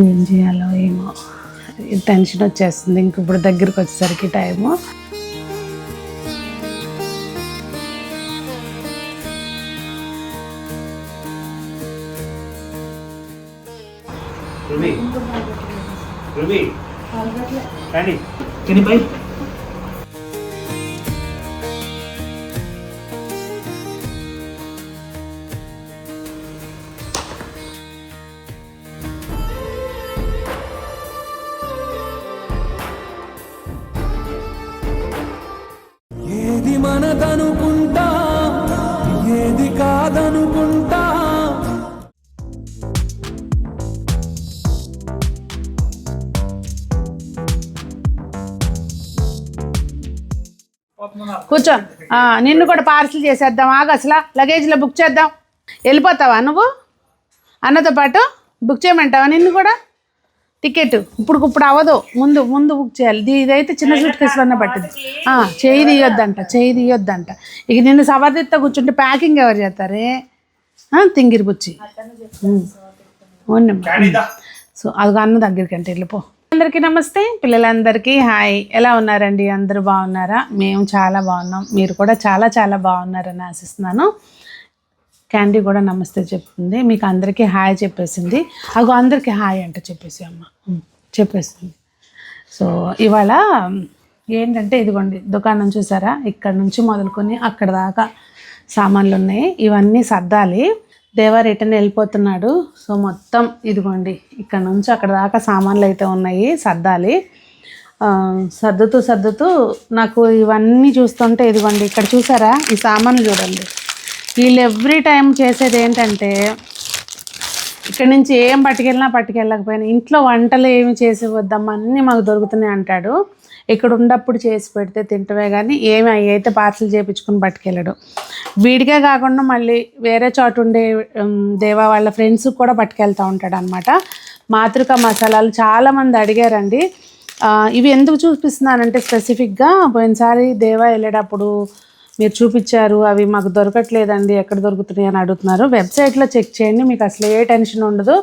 ఏం చేయాలో ఏమో టెన్షన్ వచ్చేస్తుంది ఇంక ఇప్పుడు దగ్గరికి వచ్చేసరికి టైము. ఏది మనదనుకుంటా ఏది కాదనుకుంటా. కూర్చో. నిన్ను కూడా పార్సిల్ చేసేద్దాం. ఆగు, అసలు లగేజ్లో బుక్ చేద్దాం. వెళ్ళిపోతావా నువ్వు? అన్నతో పాటు బుక్ చేయమంటావా నిన్ను కూడా? టికెట్ ఇప్పుడు అవ్వదు, ముందు ముందు బుక్ చేయాలి. ఇదైతే చిన్న సూట్ కేసులోనే పట్టింది. చేయి తీయొద్దంట. ఇక నిన్ను సవర్దితో కూర్చుంటే ప్యాకింగ్ ఎవరు చేస్తారే? తింగిరి బుచ్చి. సో అది అన్న దగ్గరికి అంటే వెళ్ళిపో. అందరికీ నమస్తే, పిల్లలందరికీ హాయ్. ఎలా ఉన్నారండి? అందరూ బాగున్నారా? మేము చాలా బాగున్నాం. మీరు కూడా చాలా చాలా బాగున్నారని ఆశిస్తున్నాను. క్యాండీ కూడా నమస్తే చెప్తుంది. మీకు అందరికీ హాయ్ చెప్పేసింది. అగో అందరికీ హాయ్ అంటే చెప్పేసి అమ్మ చెప్పేసింది. సో ఇవాళ ఏంటంటే ఇదిగోండి దుకాణం చూసారా? ఇక్కడ నుంచి మొదలుకొని అక్కడ దాకా సామాన్లు ఉన్నాయి. ఇవన్నీ సర్దాలి. దేవా రిటర్న్ వెళ్ళిపోతున్నాడు. సో మొత్తం ఇదిగోండి ఇక్కడ నుంచి అక్కడ దాకా సామాన్లు అయితే ఉన్నాయి, సర్దాలి. సర్దుతూ నాకు ఇవన్నీ చూస్తుంటే ఇదిగోండి ఇక్కడ చూసారా ఈ సామాన్లు చూడండి. వీళ్ళు ఎవ్రీ టైం చేసేది ఏంటంటే ఇక్కడ నుంచి ఏం పట్టుకెళ్ళకపోయినా ఇంట్లో వంటలు ఏమి చేసి వద్దాం అన్నీ మాకు దొరుకుతున్నాయి అంటాడు. ఇక్కడ ఉన్నప్పుడు చేసి పెడితే తింటవే కానీ ఏమి అవి అయితే పార్సల్ చేయించుకుని పట్టుకెళ్ళడు. వీడికే కాకుండా మళ్ళీ వేరే చోటు ఉండే దేవా వాళ్ళ ఫ్రెండ్స్ కూడా పట్టుకెళ్తూ ఉంటాడు అనమాట. మాతృక మసాలాలు చాలామంది అడిగారండి. ఇవి ఎందుకు చూపిస్తున్నానంటే స్పెసిఫిక్గా పోయినసారి దేవా వెళ్ళేటప్పుడు మీరు చూపించారు, అవి మాకు దొరకట్లేదండి, ఎక్కడ దొరుకుతున్నాయి అని అడుగుతున్నారు. వెబ్సైట్లో చెక్ చేయండి, మీకు అసలు ఏ టెన్షన్ ఉండదు.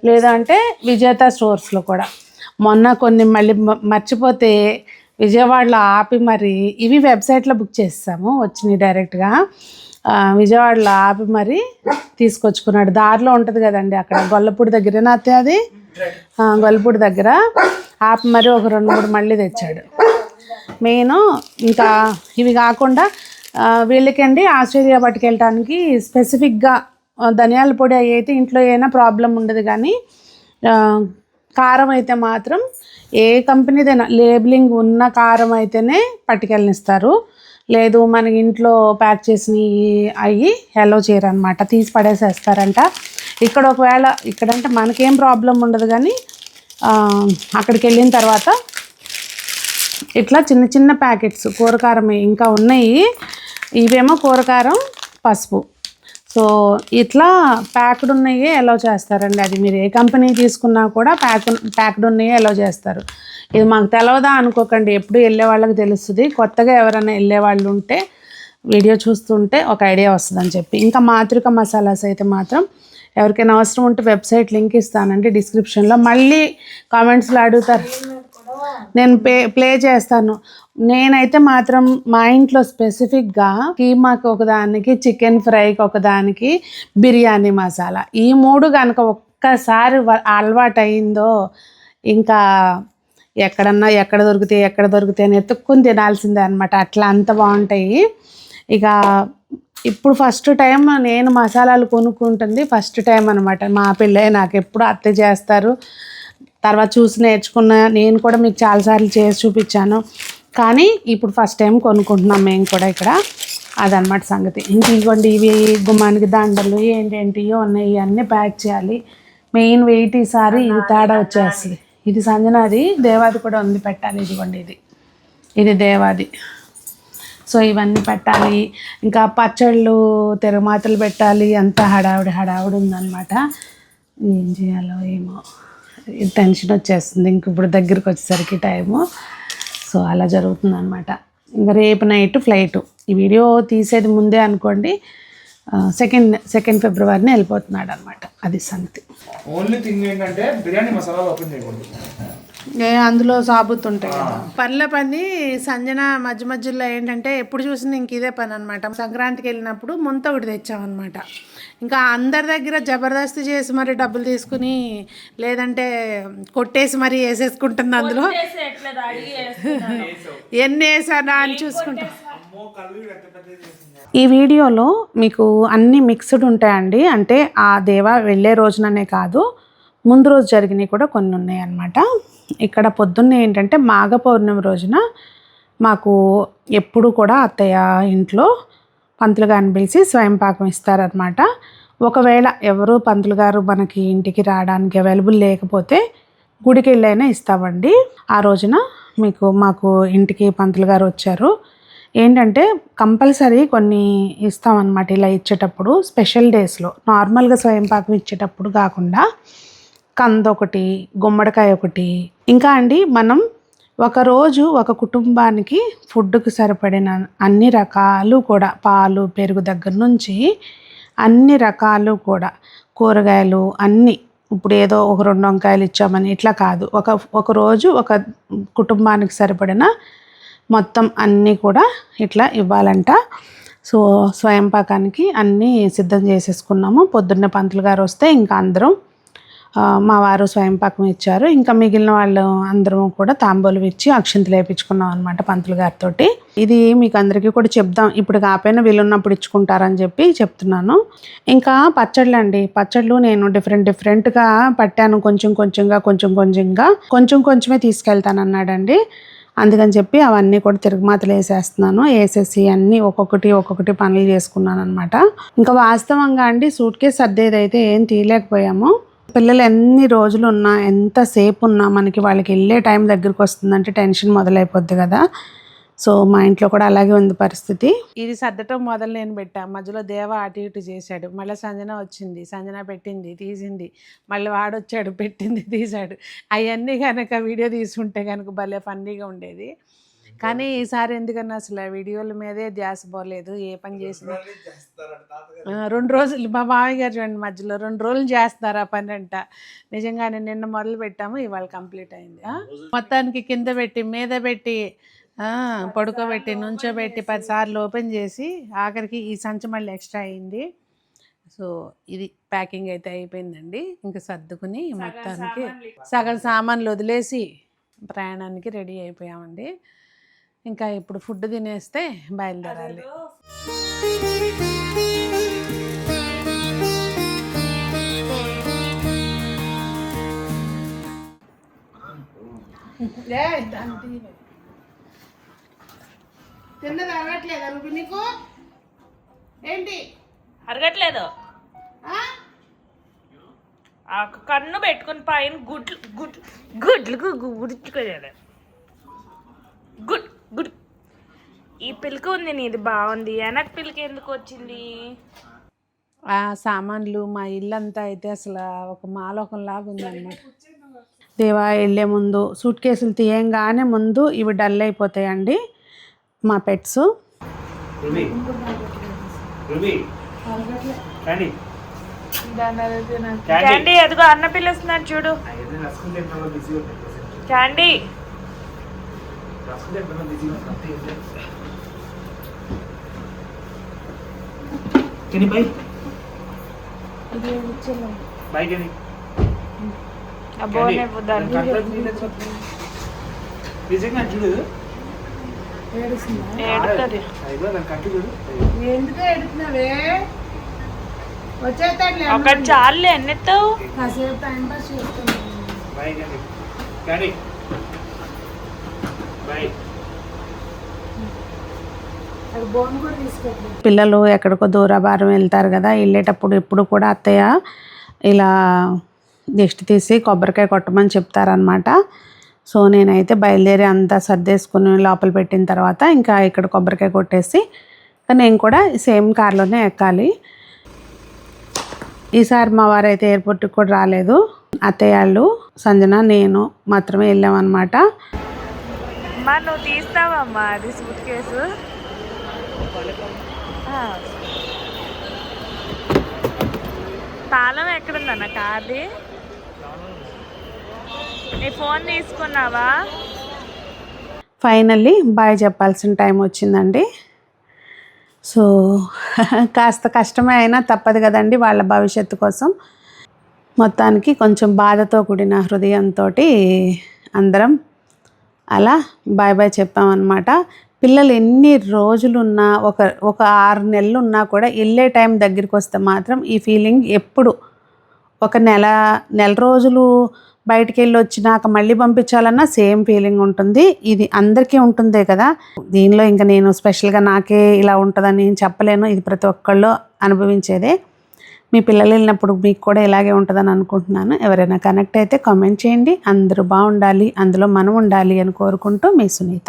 లేదంటే విజేత స్టోర్స్లో కూడా. మొన్న కొన్ని మళ్ళీ మర్చిపోతే విజయవాడలో ఆపి మరి ఇవి వెబ్సైట్లో బుక్ చేస్తాము, వచ్చినాయి డైరెక్ట్గా. విజయవాడలో ఆపి మరి తీసుకొచ్చుకున్నాడు. దారిలో ఉంటుంది కదండి అక్కడ గొల్లపూడి దగ్గరేనా అత్తే, అది గొల్లపూడి దగ్గర ఆపి మరి ఒక 2-3 మళ్ళీ తెచ్చాడు. మెయిన్ ఇంకా ఇవి కాకుండా వీళ్ళకండి ఆస్ట్రేలియా పట్టుకెళ్ళటానికి స్పెసిఫిక్గా ధనియాల పొడి అవి అయితే ఇంట్లో ఏమైనా ప్రాబ్లం ఉండదు, కానీ కారం అయితే మాత్రం ఏ కంపెనీదైనా లేబులింగ్ ఉన్న కారం అయితేనే పట్టుకెళ్ళనిస్తారు. లేదు మనకి ఇంట్లో ప్యాక్ చేసినవి అవి ఎలో చేయరు అనమాట, తీసి పడేసేస్తారంట. ఇక్కడ ఒకవేళ ఇక్కడంటే మనకేం ప్రాబ్లం ఉండదు, కానీ అక్కడికి వెళ్ళిన తర్వాత ఇట్లా చిన్న చిన్న ప్యాకెట్స్ కూరకారం ఇంకా ఉన్నాయి. ఇవేమో కూరకారం, పసుపు. సో ఇట్లా ప్యాక్డ్ ఉన్నాయి ఎలో చేస్తారండి. అది మీరు ఏ కంపెనీ తీసుకున్నా కూడా ప్యాక్డ్ ఉన్నాయి ఎలో చేస్తారు. ఇది మాకు తెలవదా అనుకోకండి, ఎప్పుడు వెళ్ళే వాళ్ళకి తెలుస్తుంది. కొత్తగా ఎవరైనా వెళ్ళే వాళ్ళు ఉంటే వీడియో చూస్తుంటే ఒక ఐడియా వస్తుందని చెప్పి. ఇంకా మాతృక మసాలాస్ అయితే మాత్రం ఎవరికైనా అవసరం ఉంటే వెబ్సైట్ లింక్ ఇస్తానండి డిస్క్రిప్షన్లో. మళ్ళీ కామెంట్స్లో అడుగుతారు, నేను ప్లే చేస్తాను. నేనైతే మాత్రం మా ఇంట్లో స్పెసిఫిక్గా కీమాకి ఒకదానికి, చికెన్ ఫ్రైకి ఒకదానికి, బిర్యానీ మసాలా, ఈ 3 కనుక ఒక్కసారి అలవాటు అయిందో ఇంకా ఎక్కడ దొరికితే అని ఎత్తుక్కుని తినాల్సిందే అనమాట. అట్లా అంత బాగుంటాయి. ఇక ఇప్పుడు ఫస్ట్ టైం నేను మసాలాలు కొనుక్కుంటుంది ఫస్ట్ టైం అనమాట. మా పిల్లే నాకు ఎప్పుడు అత్తే చేస్తారు, తర్వాత చూసి నేర్చుకున్న. నేను కూడా మీకు చాలాసార్లు చేసి చూపించాను, కానీ ఇప్పుడు ఫస్ట్ టైం కొనుక్కుంటున్నాం మేము కూడా ఇక్కడ. అదనమాట సంగతి. ఇంకోండి ఇవి గుమ్మానికి దండలు ఏంటేంటియో ఉన్నాయి, ఇవన్నీ ప్యాక్ చేయాలి. మెయిన్ వెయిట్ ఈసారి ఇది తేడా వచ్చేస్తుంది. ఇది సంజనాది, దేవాది కూడా ఉంది పెట్టాలి. ఇదిగోండి ఇది దేవాది. సో ఇవన్నీ పెట్టాలి. ఇంకా పచ్చళ్ళు తిరగమాతలు పెట్టాలి. అంతా హడావుడి ఉందన్నమాట. ఏం చేయాలో ఏమో టెన్షన్ వచ్చేస్తుంది ఇంక ఇప్పుడు దగ్గరికి వచ్చేసరికి టైము. సో అలా జరుగుతుందన్నమాట. ఇంకా రేపు నైట్ ఫ్లైటు. ఈ వీడియో తీసేది ముందే అనుకోండి, సెకండ్ ఫిబ్రవరిని వెళ్ళిపోతున్నాడు అనమాట. అది సంగతి. ఓన్లీ థింగ్ ఏంటంటే బిర్యానీ మసాలా ఓపెన్ చేయకూడదు. అందులో సాబుతుంటాయి కదా. పనిలో పని సంజన మధ్య మధ్యలో ఏంటంటే ఎప్పుడు చూసినా ఇంక ఇదే పని అనమాట. సంక్రాంతికి వెళ్ళినప్పుడు ముంత ఒకటి తెచ్చామన్నమాట. ఇంకా అందరి దగ్గర జబర్దస్త్ చేసి మరి డబ్బులు తీసుకుని లేదంటే కొట్టేసి మరి వేసేసుకుంటుంది. అందులో ఎన్ని వేసానా అని చూసుకుంటా. ఈ వీడియోలో మీకు అన్ని మిక్స్డ్ ఉంటాయండి. అంటే ఆ దేవా వెళ్ళే రోజుననే కాదు, ముందు రోజు జరిగినవి కూడా కొన్ని ఉన్నాయి అన్నమాట. ఇక్కడ పొద్దున్నే ఏంటంటే మాఘ పౌర్ణమి రోజున మాకు ఎప్పుడు కూడా అత్తయ్య ఇంట్లో పంతులు గారిని పిలిచి స్వయంపాకం ఇస్తారనమాట. ఒకవేళ ఎవరు పంతులు గారు మనకి ఇంటికి రావడానికి అవైలబుల్ లేకపోతే గుడికి వెళ్ళైనా ఇస్తామండి. ఆ రోజున మాకు ఇంటికి పంతులు గారు వచ్చారు. ఏంటంటే కంపల్సరీ కొన్ని ఇస్తామన్నమాట. ఇలా ఇచ్చేటప్పుడు స్పెషల్ డేస్లో, నార్మల్గా స్వయంపాకం ఇచ్చేటప్పుడు కాకుండా కందొకటి, గుమ్మడికాయ ఒకటి. ఇంకా అండి మనం ఒకరోజు ఒక కుటుంబానికి ఫుడ్కి సరిపడిన అన్ని రకాలు కూడా, పాలు పెరుగు దగ్గర నుంచి అన్ని రకాలు కూడా, కూరగాయలు అన్నీ. ఇప్పుడు ఏదో ఒక 2 వంకాయలు ఇచ్చామని ఇట్లా కాదు, ఒక రోజు ఒక కుటుంబానికి సరిపడిన మొత్తం అన్నీ కూడా ఇట్లా ఇవ్వాలంట. సో స్వయంపాకానికి అన్నీ సిద్ధం చేసేసుకున్నాము. పొద్దున్నే పంతులు గారు వస్తే ఇంకా అందరం, మా వారు స్వయంపాకం ఇచ్చారు. ఇంకా మిగిలిన వాళ్ళు అందరం కూడా తాంబూలం ఇచ్చి అక్షింతలు వేయించుకున్నాం అనమాట పంతులు గారితో. ఇది మీకు అందరికీ కూడా చెప్దాం, ఇప్పుడు కాకపోయినా వీళ్ళున్నప్పుడు ఇచ్చుకుంటారని చెప్పి చెప్తున్నాను. ఇంకా పచ్చళ్ళు అండి. పచ్చళ్ళు నేను డిఫరెంట్గా పట్టాను. కొంచెమే తీసుకెళ్తాను అన్నాడండి. అందుకని చెప్పి అవన్నీ కూడా తిరుగుమాతలు వేసేస్తున్నాను. వేసేసి అన్నీ ఒక్కొక్కటి పనులు చేసుకున్నాను అనమాట. ఇంకా వాస్తవంగా అండి సూట్ కేసు సర్దేదైతే ఏం తీయలేకపోయాము. పిల్లలు ఎన్ని రోజులు ఉన్నా, ఎంతసేపు ఉన్నా మనకి వాళ్ళకి వెళ్ళే టైం దగ్గరికి వస్తుందంటే టెన్షన్ మొదలైపోద్ది కదా. సో మా ఇంట్లో కూడా అలాగే ఉంది పరిస్థితి. ఇది సర్దటం మొదలు నేను పెట్టా, మధ్యలో దేవ అటు ఇటు చేశాడు. మళ్ళీ సంజన వచ్చింది, సంజన పెట్టింది తీసింది, మళ్ళీ వాడు వచ్చాడు పెట్టింది తీశాడు. అవన్నీ కనుక వీడియో తీసుకుంటే కనుక భలే ఫన్నీగా ఉండేది. కానీ ఈసారి ఎందుకన్నా అసలు వీడియోల మీదే ధ్యాస పోలేదు. ఏ పని చేసినా 2 రోజులు, మా మామయ్య గారు చూడండి మధ్యలో 2 రోజులు చేస్తున్నారు ఆ పని అంట. నిజంగానే నిన్న మొదలు పెట్టాము, ఇవాళ కంప్లీట్ అయింది. మొత్తానికి కింద పెట్టి మీద పెట్టి పడుకోబెట్టి నుంచోబెట్టి 10 సార్లు ఓపెన్ చేసి ఆఖరికి ఈ సంచి మళ్ళీ ఎక్స్ట్రా అయింది. సో ఇది ప్యాకింగ్ అయితే అయిపోయిందండి. ఇంకా సర్దుకుని మొత్తానికి సగం సామాన్లు వదిలేసి ప్రయాణానికి రెడీ అయిపోయామండి. ఇంకా ఇప్పుడు ఫుడ్ తినేస్తే బయలుదేరాలి. తిన్నది అరగట్లేదా నువ్వు? నీకు ఏంటి అరగట్లేదు? కన్ను పెట్టుకుని పైన గుడ్లకు గుడ్చుకోలేదు. గుడ్ ఈ పిల్క ఉంది నీది బాగుంది, వెనక పిల్క ఎందుకు వచ్చింది? ఆ సామాన్లు మా ఇల్లంతా అయితే అసలు ఒక మాలోకంలాగా ఉందన్నమాట. దేవా వెళ్ళే ముందు సూట్ కేసులు తీయంగానే ముందు ఇవి డల్ అయిపోతాయండి మా పెట్స్. క్యాండీ ఎదుగో అన్న పిలుస్తున్నాడు చూడు. క్యాండీ ఎందుకు ఎడుతున్నావే? వచ్చేస్తాడు ఒకటి చాలులే, ఎన్నెత్తావు? కాసేపు టైం పాస్ చేస్తున్నాను. పిల్లలు ఎక్కడికో దూరభారం వెళ్తారు కదా, వెళ్ళేటప్పుడు ఎప్పుడు కూడా అత్తయ్య ఇలా దిష్టి తీసి కొబ్బరికాయ కొట్టమని చెప్తారనమాట. సో నేనైతే బయలుదేరి అంతా సర్దేసుకుని లోపల పెట్టిన తర్వాత ఇంకా ఇక్కడ కొబ్బరికాయ కొట్టేసి నేను కూడా సేమ్ కార్లోనే ఎక్కాలి. ఈసారి మా వారు అయితే ఎయిర్పోర్ట్కి కూడా రాలేదు. అత్తయ్య వాళ్ళు, సంజన, నేను మాత్రమే వెళ్ళామన్నమాట. నువ్వు తీస్తావమ్మా అది సూట్ కేసు? తాళం ఎక్కడుందన్న కార్ది? నీ ఫోన్ తీసుకున్నావా? ఫైనల్లీ బాయ్ చెప్పాల్సిన టైం వచ్చిందండి. సో కాస్త కష్టమే అయినా తప్పదు కదండి వాళ్ళ భవిష్యత్తు కోసం. మొత్తానికి కొంచెం బాధతో కూడిన హృదయంతో అందరం అలా బాయ్ బాయ్ చెప్పామన్నమాట. పిల్లలు ఎన్ని రోజులున్నా ఒక 6 నెలలు ఉన్నా కూడా వెళ్ళే టైం దగ్గరికి వస్తే మాత్రం ఈ ఫీలింగ్ ఎప్పుడు ఒక నెల రోజులు బయటికి వెళ్ళి వచ్చినాక మళ్ళీ పంపించాలన్నా సేమ్ ఫీలింగ్ ఉంటుంది. ఇది అందరికీ ఉంటుందే కదా. దీనిలో ఇంకా నేను స్పెషల్గా నాకే ఇలా ఉంటుందని నేను చెప్పలేను. ఇది ప్రతి ఒక్కళ్ళు అనుభవించేదే. మీ పిల్లలు వెళ్ళినప్పుడు మీకు కూడా ఇలాగే ఉంటుందని అనుకుంటున్నాను. ఎవరైనా కనెక్ట్ అయితే కామెంట్ చేయండి. అందరూ బాగుండాలి, అందులో మనం ఉండాలి అని కోరుకుంటూ మీ సునీత.